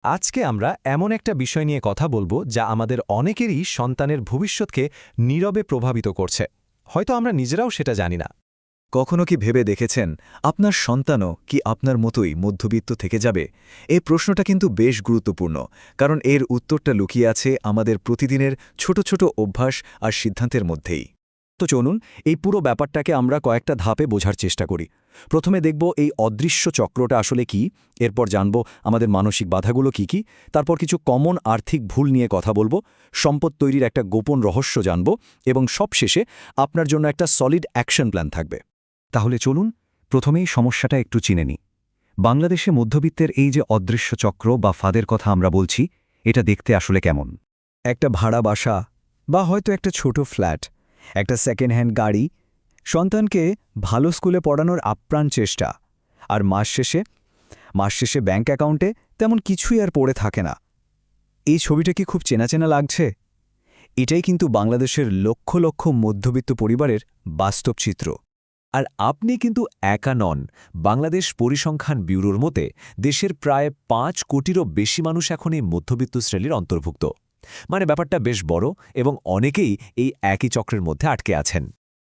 আজকে আমরা এমন একটা বিষয় নিয়ে কথা বলবো যা আমাদের অনেকেরই সন্তানের ভবিষ্যৎকে নীরবে প্রভাবিত করছে। হয়তো আমরা নিজেরাও সেটা জানি না। কখনো কি ভেবে দেখেছেন আপনার সন্তানও কি আপনার মতোই মধ্যবিত্ত থেকে যাবে? এই প্রশ্নটা কিন্তু বেশ গুরুত্বপূর্ণ, কারণ এর উত্তরটা লুকিয়ে আছে আমাদের প্রতিদিনের ছোট ছোট অভ্যাস আর সিদ্ধান্তের মধ্যেই। তো চলুন এই পুরো ব্যাপারটাকে আমরা কয়েকটা ধাপে বোঝার চেষ্টা করি। প্রথমে দেখব এই অদৃশ্য চক্রটা আসলে কি, এরপর জানব আমাদের মানসিক বাধাগুলো কি কি, তারপর কিছু কমন আর্থিক ভুল নিয়ে কথা বলবো, সম্পদ তৈরির একটা গোপন রহস্য জানব, এবং সবশেষে আপনার জন্য একটা সলিড অ্যাকশন প্ল্যান থাকবে। তাহলে চলুন প্রথমেই সমস্যাটা একটু চিনে নিই। বাংলাদেশে মধ্যবিত্তের এই যে অদৃশ্য চক্র বা ফাঁদের কথা আমরা বলছি, এটা দেখতে আসলে কেমন? একটা ভাড়া বাসা, বা হয়তো একটা ছোট ফ্ল্যাট, একটা সেকেন্ড হ্যান্ড গাড়ি, সন্তানকে ভালো স্কুলে পড়ানোর আপ্রাণ চেষ্টা, আর মাস শেষে ব্যাঙ্ক অ্যাকাউন্টে তেমন কিছুই আর পড়ে থাকে না। এই ছবিটা কি খুব চেনা চেনা লাগছে? এটাই কিন্তু বাংলাদেশের লক্ষ লক্ষ মধ্যবিত্ত পরিবারের বাস্তব চিত্র। আর আপনি কিন্তু একা নন। বাংলাদেশ পরিসংখ্যান ব্যুরোর মতে দেশের প্রায় ৫ কোটিরও বেশি মানুষ এখন এই মধ্যবিত্ত শ্রেণীর অন্তর্ভুক্ত। মানে ব্যাপারটা বেশ বড়, এবং অনেকেই এই একই চক্রের মধ্যে আটকে আছেন।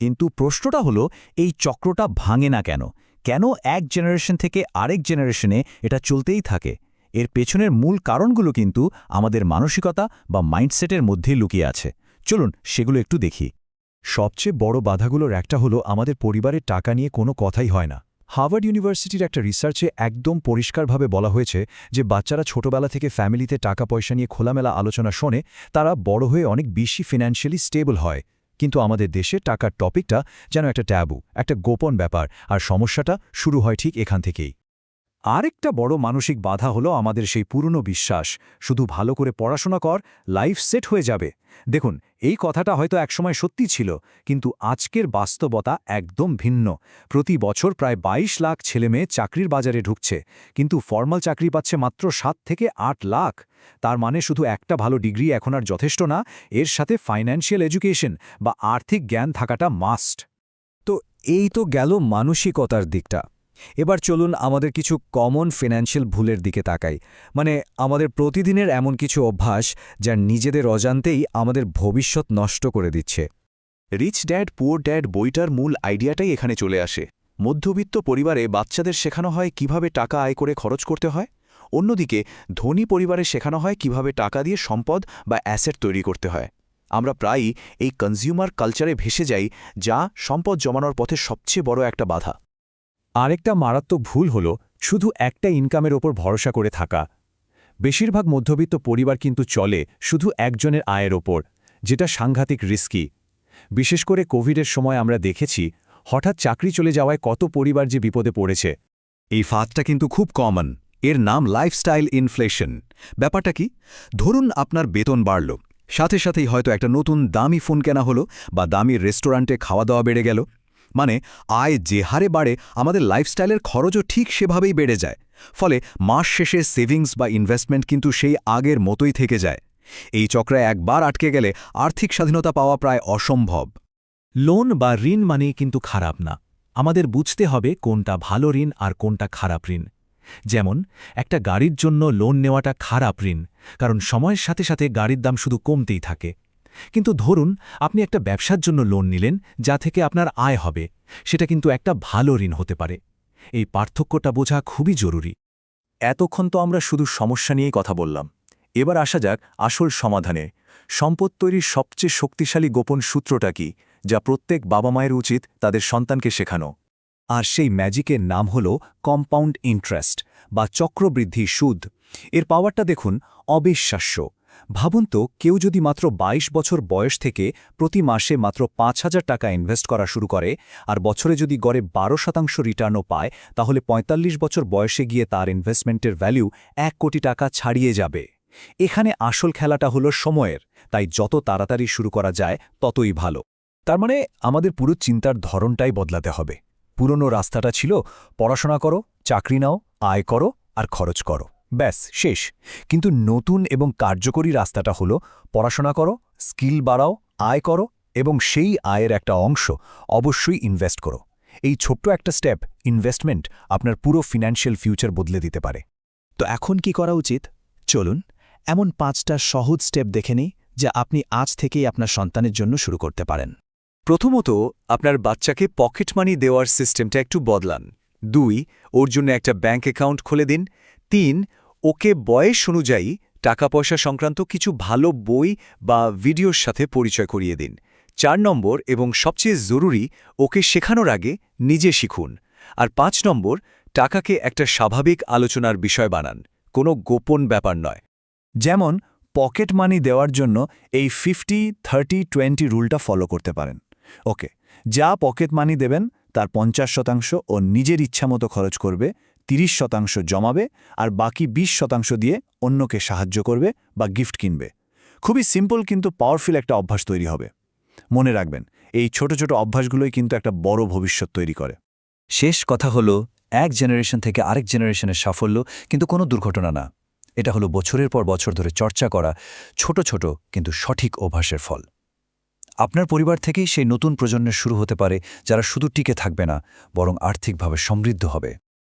কিন্তু প্রশ্নটা হলো, এই চক্রটা ভাঙে না কেন? কেন এক জেনারেশন থেকে আরেক জেনারেশনে এটা চলতেই থাকে? এর পেছনের মূল কারণগুলো কিন্তু আমাদের মানসিকতা বা মাইন্ডসেটের মধ্যেই লুকিয়ে আছে। চলুন সেগুলো একটু দেখি। সবচেয়ে বড় বাধাগুলোর একটা হলো আমাদের পরিবারের টাকা নিয়ে কোনো কথাই হয় না। হার্ভার্ড ইউনিভার্সিটির একটা রিসার্চে একদম পরিষ্কারভাবে বলা হয়েছে যে বাচ্চারা ছোটবেলা থেকে ফ্যামিলিতে টাকা পয়সা নিয়ে খোলামেলা আলোচনা শোনে, তারা বড় হয়ে অনেক বেশি ফিন্যান্সিয়ালি স্টেবল হয়। কিন্তু আমাদের দেশে টাকার টপিকটা যেন একটা ট্যাবু, একটা গোপন ব্যাপার, আর সমস্যাটা শুরু হয় ঠিক এখান থেকেই। আরেকটা বড় মানসিক বাধা হলো আমাদের সেই পুরনো বিশ্বাস, শুধু ভালো করে পড়াশোনা কর, লাইফ সেট হয়ে যাবে। দেখুন, এই কথাটা হয়তো একসময় সত্যি ছিল, কিন্তু আজকের বাস্তবতা একদম ভিন্ন। প্রতি বছর প্রায় ২২ লাখ ছেলেমেয়ে চাকরির বাজারে ঢুকছে, কিন্তু ফর্মাল চাকরি পাচ্ছে মাত্র ৭ থেকে ৮ লাখ। তার মানে শুধু একটা ভালো ডিগ্রি এখন আর যথেষ্ট না, এর সাথে ফাইন্যান্সিয়াল এডুকেশন বা আর্থিক জ্ঞান থাকাটা মাস্ট। তো এই তো গেল মানসিকতার দিকটা। এবার চলুন আমাদের কিছু কমন ফিন্যান্সিয়াল ভুলের দিকে তাকাই। মানে আমাদের প্রতিদিনের এমন কিছু অভ্যাস যা নিজেদের অজান্তেই আমাদের ভবিষ্যৎ নষ্ট করে দিচ্ছে। রিচ ড্যাড পুয়ার ড্যাড বইটার মূল আইডিয়াটাই এখানে চলে আসে। মধ্যবিত্ত পরিবারে বাচ্চাদের শেখানো হয় কিভাবে টাকা আয় করে খরচ করতে হয়, অন্যদিকে ধনী পরিবারে শেখানো হয় কিভাবে টাকা দিয়ে সম্পদ বা অ্যাসেট তৈরি করতে হয়। আমরা প্রায়ই এই কনজিউমার কালচারে ভেসে যাই, যা সম্পদ জমানোর পথে সবচেয়ে বড় একটা বাধা। আরেকটা মারাত্মক ভুল হলো শুধু একটা ইনকামের ওপর ভরসা করে থাকা। বেশিরভাগ মধ্যবিত্ত পরিবার কিন্তু চলে শুধু একজনের আয়ের ওপর, যেটা সাংঘাতিক রিস্কি। বিশেষ করে কোভিডের সময় আমরা দেখেছি হঠাৎ চাকরি চলে যাওয়ায় কত পরিবার যে বিপদে পড়েছে। এই ফাঁদটা কিন্তু খুব কমন। এর নাম লাইফস্টাইল ইনফ্লেশন। ব্যাপারটা কি? ধরুন আপনার বেতন বাড়ল, সাথে সাথেই হয়তো একটা নতুন দামি ফোন কেনা হলো, বা দামি রেস্টুরেন্টে খাওয়া দাওয়া বেড়ে গেল। মানে আয় যে হারে বাড়ে, আমাদের লাইফস্টাইলের খরচও ঠিক সেভাবেই বেড়ে যায়। ফলে মাস শেষে সেভিংস বা ইনভেস্টমেন্ট কিন্তু সেই আগের মতোই থেকে যায়। এই চক্রে একবার আটকে গেলে আর্থিক স্বাধীনতা পাওয়া প্রায় অসম্ভব। লোন বা ঋণ মানেই কিন্তু খারাপ না। আমাদের বুঝতে হবে কোনটা ভালো ঋণ আর কোনটা খারাপ ঋণ। যেমন একটা গাড়ির জন্য লোন নেওয়াটা খারাপ ঋণ, কারণ সময়ের সাথে সাথে গাড়ির দাম শুধু কমতেই থাকে। কিন্তু ধরুন আপনি একটা ব্যবসার জন্য লোন নিলেন, যা থেকে আপনার আয় হবে, সেটা কিন্তু একটা ভালো ঋণ হতে পারে। এই পার্থক্যটা বোঝা খুবই জরুরি। এতক্ষণ তো আমরা শুধু সমস্যা নিয়েই কথা বললাম। এবার আসা যাক আসল সমাধানে। সম্পদ তৈরির সবচেয়ে শক্তিশালী গোপন সূত্রটা কি, যা প্রত্যেক বাবা মায়ের উচিত তাদের সন্তানকে শেখানো? আর সেই ম্যাজিকের নাম হল কম্পাউন্ড ইন্টারেস্ট বা চক্রবৃদ্ধি সুদ। এর পাওয়ারটা দেখুন, অবিশ্বাস্য। ভাবুন তো, কেউ যদি মাত্র ২২ বছর বয়স থেকে প্রতি মাসে মাত্র ৫,০০০ টাকা ইনভেস্ট করা শুরু করে, আর বছরে যদি গড়ে ১২% রিটার্নও পায়, তাহলে ৪৫ বছর বয়সে গিয়ে তার ইনভেস্টমেন্টের ভ্যালু ১ কোটি টাকা ছাড়িয়ে যাবে। এখানে আসল খেলাটা হলো সময়ের, তাই যত তাড়াতাড়ি শুরু করা যায় ততই ভালো। তার মানে আমাদের পুরো চিন্তার ধরনটাই বদলাতে হবে। পুরনো রাস্তাটা ছিল পড়াশোনা করো, চাকরি নাও, আয় করো আর খরচ করো, ব্যাস শেষ। কিন্তু নতুন এবং কার্যকরী রাস্তাটা হলো পড়াশোনা করো, স্কিল বাড়াও, আয় করো, এবং সেই আয়ের একটা অংশ অবশ্যই ইনভেস্ট করো। এই ছোট্ট একটা স্টেপ, ইনভেস্টমেন্ট, আপনার পুরো ফিন্যান্সিয়াল ফিউচার বদলে দিতে পারে। তো এখন কি করা উচিত? চলুন এমন 5টা সহজ স্টেপ দেখে নিই যা আপনি আজ থেকেই আপনার সন্তানের জন্য শুরু করতে পারেন। প্রথমত আপনার বাচ্চাকে পকেট মানি দেওয়ার সিস্টেমটা একটু বদলান। 2 ওর জন্য একটা ব্যাঙ্ক অ্যাকাউন্ট খুলে দিন। 3 ওকে বয়স অনুযায়ী টাকা পয়সা সংক্রান্ত কিছু ভালো বই বা ভিডিওর সাথে পরিচয় করিয়ে দিন। 4 নম্বর এবং সবচেয়ে জরুরি, ওকে শেখানোর আগে নিজে শিখুন। আর 5 নম্বর, টাকাকে একটা স্বাভাবিক আলোচনার বিষয় বানান, কোনো গোপন ব্যাপার নয়। যেমন পকেট মানি দেওয়ার জন্য এই 50-30-20 রুলটা ফলো করতে পারেন। ওকে, যা পকেট মানি দেবেন তার 50% ও নিজের ইচ্ছামতো খরচ করবে, 30% জমাবে আর বাকি 20% দিয়ে অন্যকে সাহায্য করবে বা গিফট কিনবে। খুবই সিম্পল কিন্তু পাওয়ারফুল একটা অভ্যাস তৈরি হবে। মনে রাখবেন, এই ছোট ছোট অভ্যাসগুলোই কিন্তু একটা বড় ভবিষ্যৎ তৈরি করে। শেষ কথা হলো, এক জেনারেশন থেকে আরেক জেনারেশনের সাফল্য কিন্তু কোনো দুর্ঘটনা না। এটা হলো বছরের পর বছর ধরে চর্চা করা ছোট ছোট কিন্তু সঠিক অভ্যাসের ফল। আপনার পরিবার থেকেই সেই নতুন প্রজন্মের শুরু হতে পারে, যারা শুধু টিকে থাকবে না, বরং আর্থিকভাবে সমৃদ্ধ হবে।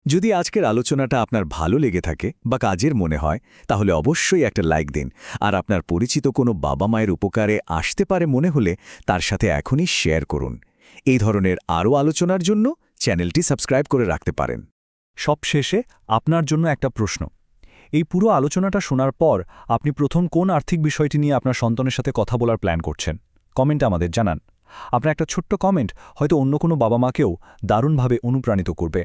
যদি আজকের আলোচনাটা আপনার ভালো লেগে থাকে বা কাজের মনে হয়, তাহলে অবশ্যই একটা লাইক দিন। আর আপনার পরিচিত কোনো বাবা মায়ের উপকারে আসতে পারে মনে হলে তার সাথে এখনই শেয়ার করুন। এই ধরনের আরও আলোচনার জন্য চ্যানেলটি সাবস্ক্রাইব করে রাখতে পারেন। সবশেষে আপনার জন্য একটা প্রশ্ন। এই পুরো আলোচনাটা শোনার পর আপনি প্রথম কোন আর্থিক বিষয়টি নিয়ে আপনার সন্তানের সাথে কথা বলার প্ল্যান করছেন? কমেন্টে আমাদের জানান। আপনার একটা ছোট্ট কমেন্ট হয়তো অন্য কোনো বাবা মাকেও দারুণভাবে অনুপ্রাণিত করবে।